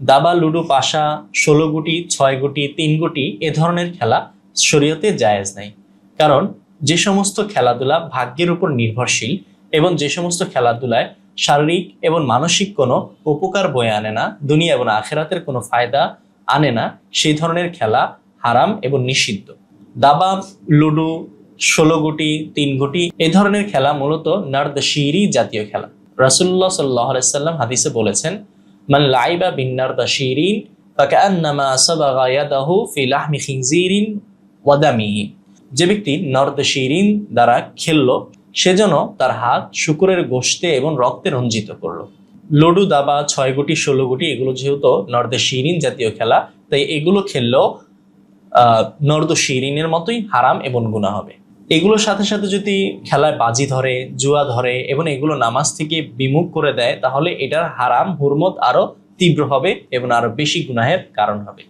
দাবা, লুডো, পাশা, 16 গুটি, 6 গুটি, 3 গুটি এ ধরনের খেলা শরীয়তে জায়েজ নাই। কারণ যে সমস্ত খেলাধুলা ভাগ্যের উপর নির্ভরশীল এবং যে সমস্ত খেলাধুলায় শারীরিক এবং মানসিক কোনো উপকার বয়ে আনে না, দুনিয়া এবং আখেরাতের কোনো ফায়দা আনে না, সেই ধরনের খেলা হারাম এবং নিষিদ্ধ। দাবা, লুডো, 16 গুটি, 3 গুটি এই ধরনের খেলা মূলত নারদাশিরি জাতীয় খেলা। রাসূলুল্লাহ সাল্লাল্লাহু আলাইহি সাল্লাম হাদিসে বলেছেন, মান লাইবা বিন নারদাশিরিন ফাকান্নামা সাবাগা ইয়াদাহু ফি লাহমি খিনজিরিন ওয়া দামিহি। যে ব্যক্তি নারদাশিরিন দ্বারা খেললো সে যেন তার হাত শূকরের গোশতে এবং রক্তে রঞ্জিত করলো। লুডো, দাবা, 6 গুটি, 16 গুটি এগুলো যেহেতু নারদাশিরিন জাতীয় খেলা, তাই এগুলো খেললেও নারদাশিরিনের মতোই হারাম এবং গুনাহ হবে। এগুলোর সাথে সাথে যদি খেলায় বাজি ধরে, জুয়া ধরে এবং এগুলো নামাজ থেকে বিমুখ করে দেয়, তাহলে এটার হারাম হুরমত আরো তীব্র হবে এবং আরো বেশি গুনাহের কারণ হবে।